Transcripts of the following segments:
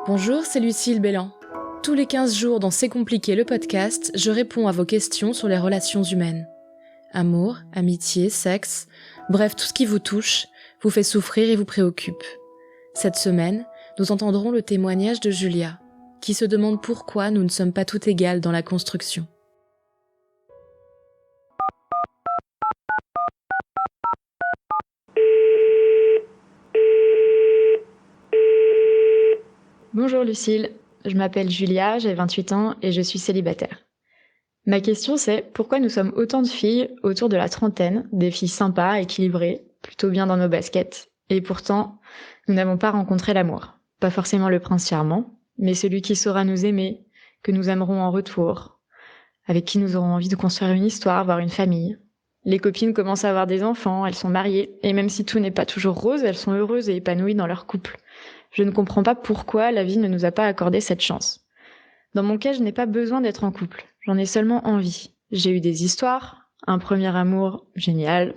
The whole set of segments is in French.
Bonjour, c'est Lucille Bélan. Tous les 15 jours dans C'est compliqué le podcast, je réponds à vos questions sur les relations humaines. Amour, amitié, sexe, bref, tout ce qui vous touche, vous fait souffrir et vous préoccupe. Cette semaine, nous entendrons le témoignage de Julia, qui se demande pourquoi nous ne sommes pas toutes égales dans la construction. Bonjour Lucille, je m'appelle Julia, j'ai 28 ans et je suis célibataire. Ma question c'est pourquoi nous sommes autant de filles autour de la trentaine, des filles sympas, équilibrées, plutôt bien dans nos baskets, et pourtant nous n'avons pas rencontré l'amour. Pas forcément le prince charmant, mais celui qui saura nous aimer, que nous aimerons en retour, avec qui nous aurons envie de construire une histoire, avoir une famille. Les copines commencent à avoir des enfants, elles sont mariées, et même si tout n'est pas toujours rose, elles sont heureuses et épanouies dans leur couple. Je ne comprends pas pourquoi la vie ne nous a pas accordé cette chance. Dans mon cas, je n'ai pas besoin d'être en couple. J'en ai seulement envie. J'ai eu des histoires, un premier amour génial,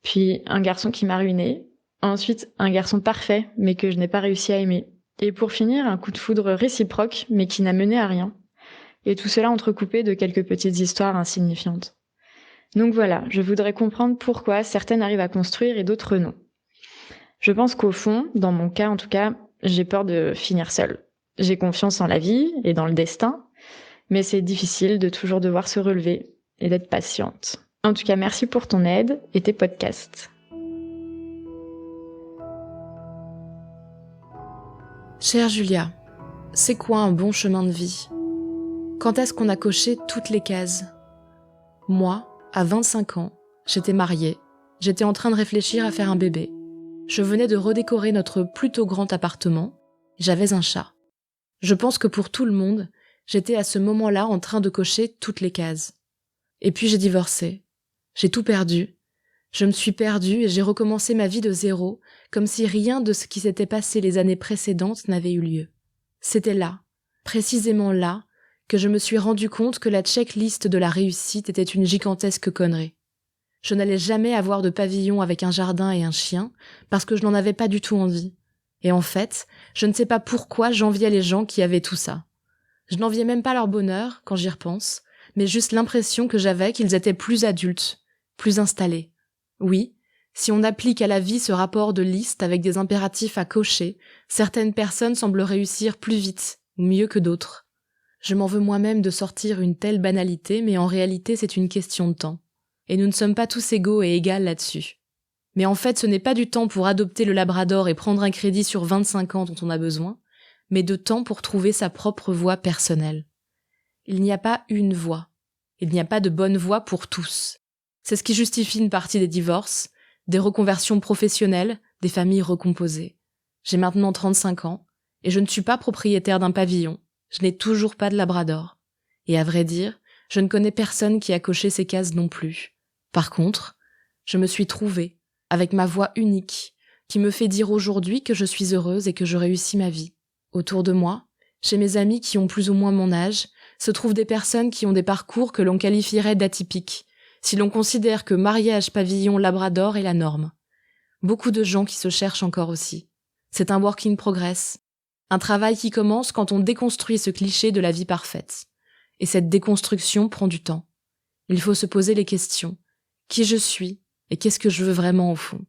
puis un garçon qui m'a ruinée, ensuite un garçon parfait, mais que je n'ai pas réussi à aimer. Et pour finir, un coup de foudre réciproque, mais qui n'a mené à rien. Et tout cela entrecoupé de quelques petites histoires insignifiantes. Donc voilà, je voudrais comprendre pourquoi certaines arrivent à construire et d'autres non. Je pense qu'au fond, dans mon cas en tout cas, j'ai peur de finir seule. J'ai confiance en la vie et dans le destin, mais c'est difficile de toujours devoir se relever et d'être patiente. En tout cas, merci pour ton aide et tes podcasts. Chère Julia, c'est quoi un bon chemin de vie ? Quand est-ce qu'on a coché toutes les cases ? Moi, à 25 ans, j'étais mariée, j'étais en train de réfléchir à faire un bébé. Je venais de redécorer notre plutôt grand appartement, j'avais un chat. Je pense que pour tout le monde, j'étais à ce moment-là en train de cocher toutes les cases. Et puis j'ai divorcé. J'ai tout perdu. Je me suis perdue et j'ai recommencé ma vie de zéro, comme si rien de ce qui s'était passé les années précédentes n'avait eu lieu. C'était là, précisément là, que je me suis rendu compte que la checklist de la réussite était une gigantesque connerie. Je n'allais jamais avoir de pavillon avec un jardin et un chien, parce que je n'en avais pas du tout envie. Et en fait, je ne sais pas pourquoi j'enviais les gens qui avaient tout ça. Je n'enviais même pas leur bonheur, quand j'y repense, mais juste l'impression que j'avais qu'ils étaient plus adultes, plus installés. Oui, si on applique à la vie ce rapport de liste avec des impératifs à cocher, certaines personnes semblent réussir plus vite, ou mieux que d'autres. Je m'en veux moi-même de sortir une telle banalité, mais en réalité c'est une question de temps. Et nous ne sommes pas tous égaux et égales là-dessus. Mais en fait, ce n'est pas du temps pour adopter le labrador et prendre un crédit sur 25 ans dont on a besoin, mais de temps pour trouver sa propre voie personnelle. Il n'y a pas une voie. Il n'y a pas de bonne voie pour tous. C'est ce qui justifie une partie des divorces, des reconversions professionnelles, des familles recomposées. J'ai maintenant 35 ans, et je ne suis pas propriétaire d'un pavillon. Je n'ai toujours pas de labrador. Et à vrai dire, je ne connais personne qui a coché ces cases non plus. Par contre, je me suis trouvée, avec ma voix unique, qui me fait dire aujourd'hui que je suis heureuse et que je réussis ma vie. Autour de moi, chez mes amis qui ont plus ou moins mon âge, se trouvent des personnes qui ont des parcours que l'on qualifierait d'atypiques, si l'on considère que mariage, pavillon, labrador est la norme. Beaucoup de gens qui se cherchent encore aussi. C'est un work in progress, un travail qui commence quand on déconstruit ce cliché de la vie parfaite. Et cette déconstruction prend du temps. Il faut se poser les questions. Qui je suis et qu'est-ce que je veux vraiment au fond ?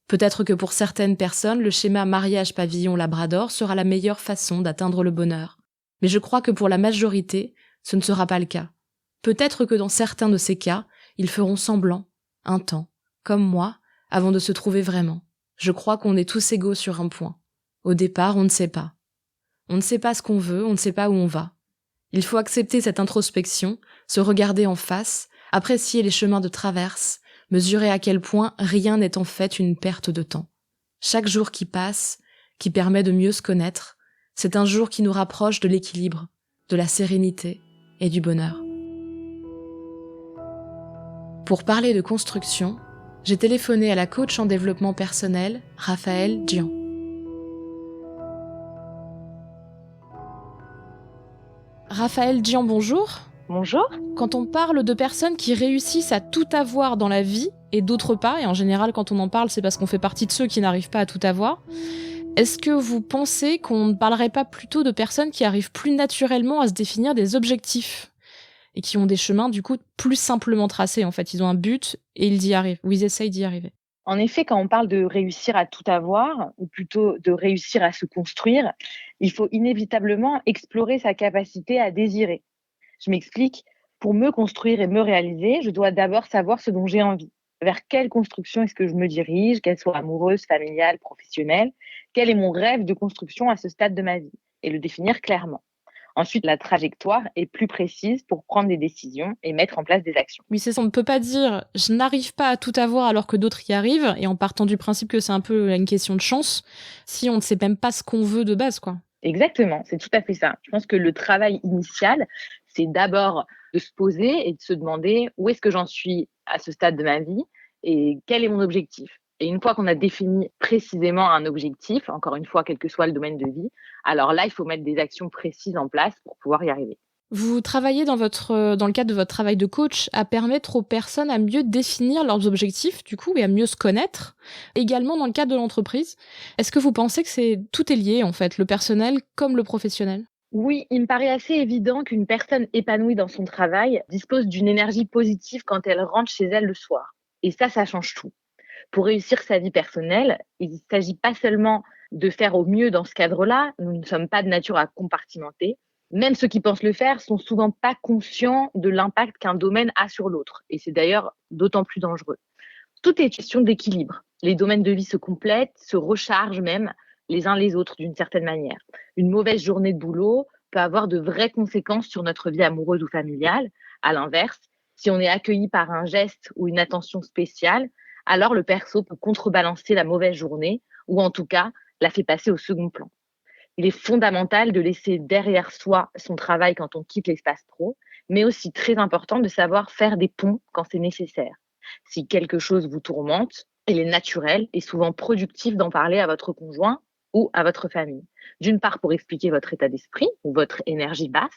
Peut-être que pour certaines personnes, le schéma mariage-pavillon-labrador sera la meilleure façon d'atteindre le bonheur. Mais je crois que pour la majorité, ce ne sera pas le cas. Peut-être que dans certains de ces cas, ils feront semblant, un temps, comme moi, avant de se trouver vraiment. Je crois qu'on est tous égaux sur un point. Au départ, on ne sait pas. On ne sait pas ce qu'on veut, on ne sait pas où on va. Il faut accepter cette introspection, se regarder en face, apprécier les chemins de traverse, mesurer à quel point rien n'est en fait une perte de temps. Chaque jour qui passe, qui permet de mieux se connaître, c'est un jour qui nous rapproche de l'équilibre, de la sérénité et du bonheur. Pour parler de construction, j'ai téléphoné à la coach en développement personnel, Raphaëlle Dian. Raphaëlle Dian, bonjour. Bonjour. Quand on parle de personnes qui réussissent à tout avoir dans la vie, et d'autres pas, et en général quand on en parle c'est parce qu'on fait partie de ceux qui n'arrivent pas à tout avoir, Est-ce que vous pensez qu'on ne parlerait pas plutôt de personnes qui arrivent plus naturellement à se définir des objectifs et qui ont des chemins, du coup, plus simplement tracés, en fait? Ils ont un but et ils y arrivent ou ils essayent d'y arriver. En effet, quand on parle de réussir à tout avoir, ou plutôt de réussir à se construire, il faut inévitablement explorer sa capacité à désirer. Je m'explique. Pour me construire et me réaliser, je dois d'abord savoir ce dont j'ai envie. Vers quelle construction est-ce que je me dirige, qu'elle soit amoureuse, familiale, professionnelle? Quel est mon rêve de construction à ce stade de ma vie? Et le définir clairement. Ensuite, la trajectoire est plus précise pour prendre des décisions et mettre en place des actions. Oui, c'est ça, on ne peut pas dire: «Je n'arrive pas à tout avoir alors que d'autres y arrivent» et en partant du principe que c'est un peu une question de chance, si on ne sait même pas ce qu'on veut de base, quoi. Exactement, c'est tout à fait ça. Je pense que le travail initial, c'est d'abord de se poser et de se demander où est-ce que j'en suis à ce stade de ma vie et quel est mon objectif. Et une fois qu'on a défini précisément un objectif, encore une fois, quel que soit le domaine de vie, alors là, il faut mettre des actions précises en place pour pouvoir y arriver. Vous travaillez dans le cadre de votre travail de coach à permettre aux personnes à mieux définir leurs objectifs, du coup, et à mieux se connaître, également dans le cadre de l'entreprise. Est-ce que vous pensez que tout est lié, en fait, le personnel comme le professionnel? Oui, il me paraît assez évident qu'une personne épanouie dans son travail dispose d'une énergie positive quand elle rentre chez elle le soir. Et ça change tout. Pour réussir sa vie personnelle, il ne s'agit pas seulement de faire au mieux dans ce cadre-là. Nous ne sommes pas de nature à compartimenter. Même ceux qui pensent le faire sont souvent pas conscients de l'impact qu'un domaine a sur l'autre. Et c'est d'ailleurs d'autant plus dangereux. Tout est question d'équilibre. Les domaines de vie se complètent, se rechargent même les uns les autres d'une certaine manière. Une mauvaise journée de boulot peut avoir de vraies conséquences sur notre vie amoureuse ou familiale. À l'inverse, si on est accueilli par un geste ou une attention spéciale, alors le perso peut contrebalancer la mauvaise journée ou en tout cas la fait passer au second plan. Il est fondamental de laisser derrière soi son travail quand on quitte l'espace pro, mais aussi très important de savoir faire des ponts quand c'est nécessaire. Si quelque chose vous tourmente, il est naturel et souvent productif d'en parler à votre conjoint ou à votre famille. D'une part pour expliquer votre état d'esprit ou votre énergie basse,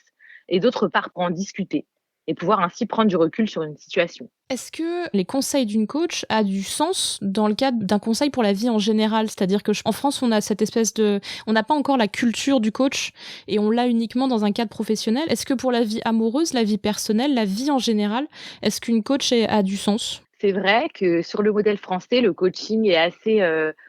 et d'autre part pour en discuter et pouvoir ainsi prendre du recul sur une situation. Est-ce que les conseils d'une coach a du sens dans le cadre d'un conseil pour la vie en général? C'est-à-dire que en France, on a cette espèce de, on n'a pas encore la culture du coach et on l'a uniquement dans un cadre professionnel. Est-ce que pour la vie amoureuse, la vie personnelle, la vie en général, est-ce qu'une coach a du sens? C'est vrai que sur le modèle français, le coaching est assez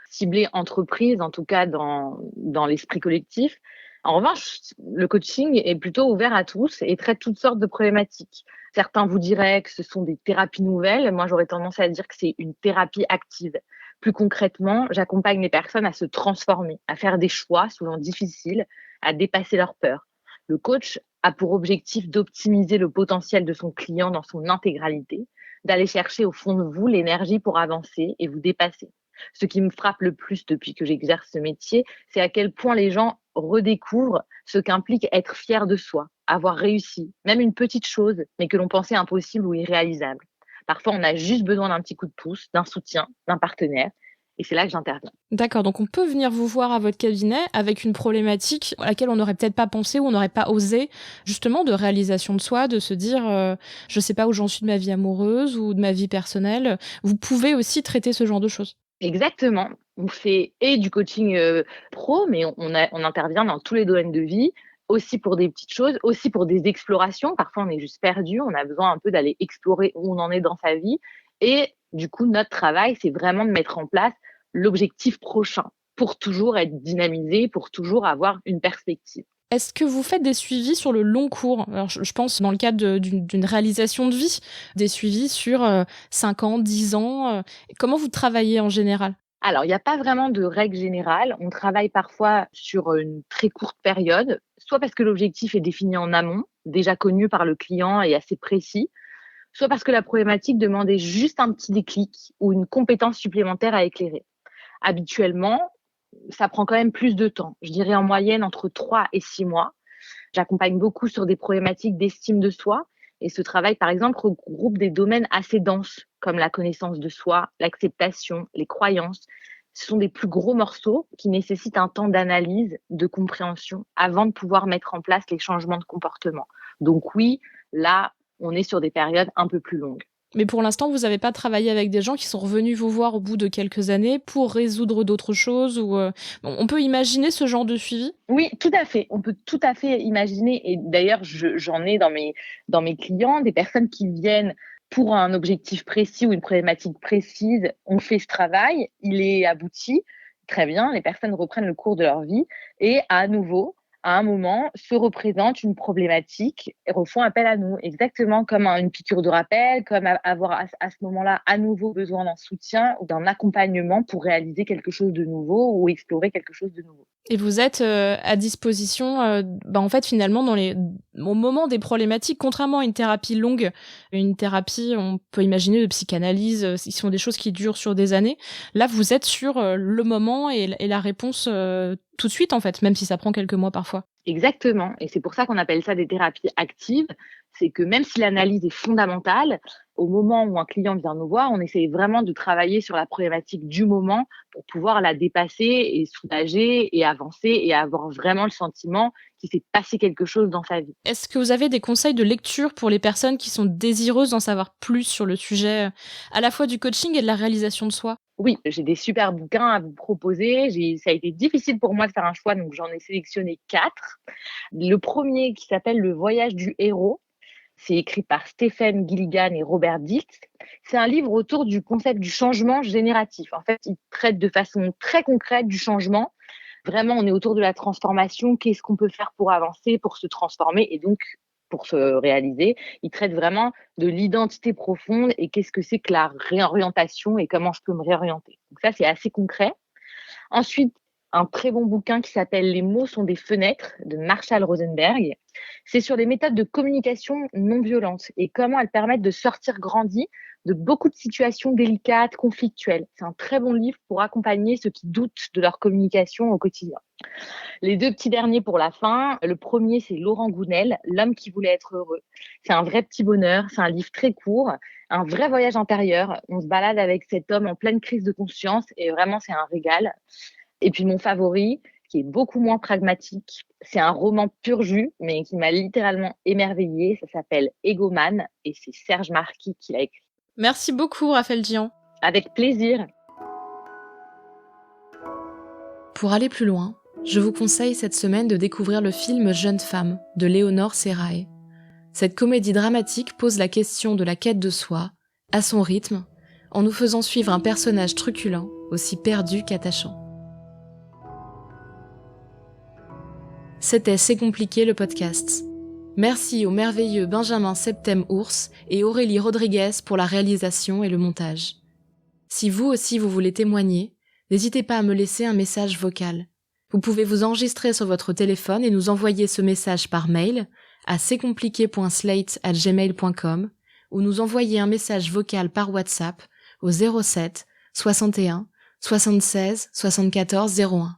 ciblé entreprise, en tout cas dans l'esprit collectif. En revanche, le coaching est plutôt ouvert à tous et traite toutes sortes de problématiques. Certains vous diraient que ce sont des thérapies nouvelles. Moi, j'aurais tendance à dire que c'est une thérapie active. Plus concrètement, j'accompagne les personnes à se transformer, à faire des choix souvent difficiles, à dépasser leurs peurs. Le coach a pour objectif d'optimiser le potentiel de son client dans son intégralité, d'aller chercher au fond de vous l'énergie pour avancer et vous dépasser. Ce qui me frappe le plus depuis que j'exerce ce métier, c'est à quel point les gens redécouvrent ce qu'implique être fier de soi, avoir réussi, même une petite chose, mais que l'on pensait impossible ou irréalisable. Parfois, on a juste besoin d'un petit coup de pouce, d'un soutien, d'un partenaire, et c'est là que j'interviens. D'accord, donc on peut venir vous voir à votre cabinet avec une problématique à laquelle on n'aurait peut-être pas pensé ou on n'aurait pas osé, justement de réalisation de soi, de se dire je sais pas où j'en suis de ma vie amoureuse ou de ma vie personnelle. Vous pouvez aussi traiter ce genre de choses. Exactement. On fait et du coaching pro, mais on intervient dans tous les domaines de vie, aussi pour des petites choses, aussi pour des explorations. Parfois, on est juste perdu, on a besoin un peu d'aller explorer où on en est dans sa vie. Et du coup, notre travail, c'est vraiment de mettre en place l'objectif prochain pour toujours être dynamisé, pour toujours avoir une perspective. Est-ce que vous faites des suivis sur le long cours? Alors je pense dans le cadre d'une réalisation de vie, des suivis sur 5 ans, 10 ans. Comment vous travaillez en général? Alors, il n'y a pas vraiment de règle générale. On travaille parfois sur une très courte période, soit parce que l'objectif est défini en amont, déjà connu par le client et assez précis, soit parce que la problématique demandait juste un petit déclic ou une compétence supplémentaire à éclairer. Habituellement, ça prend quand même plus de temps. Je dirais en moyenne entre 3 et 6 mois. J'accompagne beaucoup sur des problématiques d'estime de soi et ce travail, par exemple, regroupe des domaines assez denses comme la connaissance de soi, l'acceptation, les croyances. Ce sont des plus gros morceaux qui nécessitent un temps d'analyse, de compréhension avant de pouvoir mettre en place les changements de comportement. Donc oui, là, on est sur des périodes un peu plus longues. Mais pour l'instant, vous n'avez pas travaillé avec des gens qui sont revenus vous voir au bout de quelques années pour résoudre d'autres choses ou on peut imaginer ce genre de suivi? Oui, tout à fait. On peut tout à fait imaginer, et d'ailleurs, j'en ai dans mes clients des personnes qui viennent pour un objectif précis ou une problématique précise. On fait ce travail, il est abouti, très bien, les personnes reprennent le cours de leur vie et à nouveau, à un moment, se représente une problématique et refont appel à nous, exactement comme une piqûre de rappel, comme avoir à ce moment-là à nouveau besoin d'un soutien ou d'un accompagnement pour réaliser quelque chose de nouveau ou explorer quelque chose de nouveau. Et vous êtes à disposition, en fait, finalement, au moment des problématiques, contrairement à une thérapie longue, une thérapie, on peut imaginer de psychanalyse, ce sont des choses qui durent sur des années. Là, vous êtes sur le moment et la réponse tout de suite, en fait, même si ça prend quelques mois parfois. Exactement. Et c'est pour ça qu'on appelle ça des thérapies actives. C'est que même si l'analyse est fondamentale, au moment où un client vient nous voir, on essaie vraiment de travailler sur la problématique du moment pour pouvoir la dépasser et soulager et avancer et avoir vraiment le sentiment qu'il s'est passé quelque chose dans sa vie. Est-ce que vous avez des conseils de lecture pour les personnes qui sont désireuses d'en savoir plus sur le sujet, à la fois du coaching et de la réalisation de soi? Oui, j'ai des super bouquins à vous proposer. Ça a été difficile pour moi de faire un choix, donc j'en ai sélectionné 4. Le premier qui s'appelle Le voyage du héros. C'est écrit par Stephen Gilligan et Robert Dilts. C'est un livre autour du concept du changement génératif. En fait, il traite de façon très concrète du changement. Vraiment, on est autour de la transformation. Qu'est-ce qu'on peut faire pour avancer, pour se transformer et donc pour se réaliser? Il traite vraiment de l'identité profonde et qu'est-ce que c'est que la réorientation et comment je peux me réorienter. Donc ça, c'est assez concret. Ensuite, un très bon bouquin qui s'appelle Les mots sont des fenêtres de Marshall Rosenberg. C'est sur les méthodes de communication non violente et comment elles permettent de sortir grandi de beaucoup de situations délicates, conflictuelles. C'est un très bon livre pour accompagner ceux qui doutent de leur communication au quotidien. Les 2 petits derniers pour la fin. Le premier, c'est Laurent Gounel, L'homme qui voulait être heureux. C'est un vrai petit bonheur. C'est un livre très court, un vrai voyage intérieur. On se balade avec cet homme en pleine crise de conscience et vraiment, c'est un régal. Et puis mon favori, qui est beaucoup moins pragmatique, c'est un roman pur jus, mais qui m'a littéralement émerveillée. Ça s'appelle Egoman et c'est Serge Marquis qui l'a écrit. Merci beaucoup, Raphaël Dian. Avec plaisir. Pour aller plus loin, je vous conseille cette semaine de découvrir le film Jeune femme de Léonore Serrae. Cette comédie dramatique pose la question de la quête de soi, à son rythme, en nous faisant suivre un personnage truculent, aussi perdu qu'attachant. C'était C'est compliqué le podcast. Merci au merveilleux Benjamin Septem-Ours et Aurélie Rodriguez pour la réalisation et le montage. Si vous aussi vous voulez témoigner, n'hésitez pas à me laisser un message vocal. Vous pouvez vous enregistrer sur votre téléphone et nous envoyer ce message par mail à c'estcompliqué.slate@gmail.com ou nous envoyer un message vocal par WhatsApp au 07 61 76 74 01.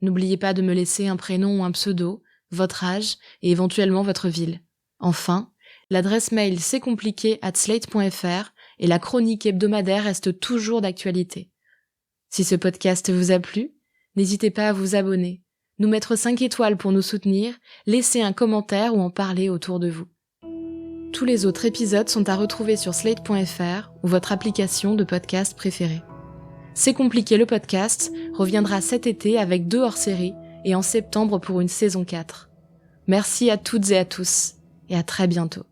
N'oubliez pas de me laisser un prénom ou un pseudo, votre âge et éventuellement votre ville. Enfin, l'adresse mail c'estcompliqué@slate.fr et la chronique hebdomadaire reste toujours d'actualité. Si ce podcast vous a plu, n'hésitez pas à vous abonner, nous mettre 5 étoiles pour nous soutenir, laisser un commentaire ou en parler autour de vous. Tous les autres épisodes sont à retrouver sur slate.fr ou votre application de podcast préférée. C'est compliqué le podcast reviendra cet été avec 2 hors-séries et en septembre pour une saison 4. Merci à toutes et à tous et à très bientôt.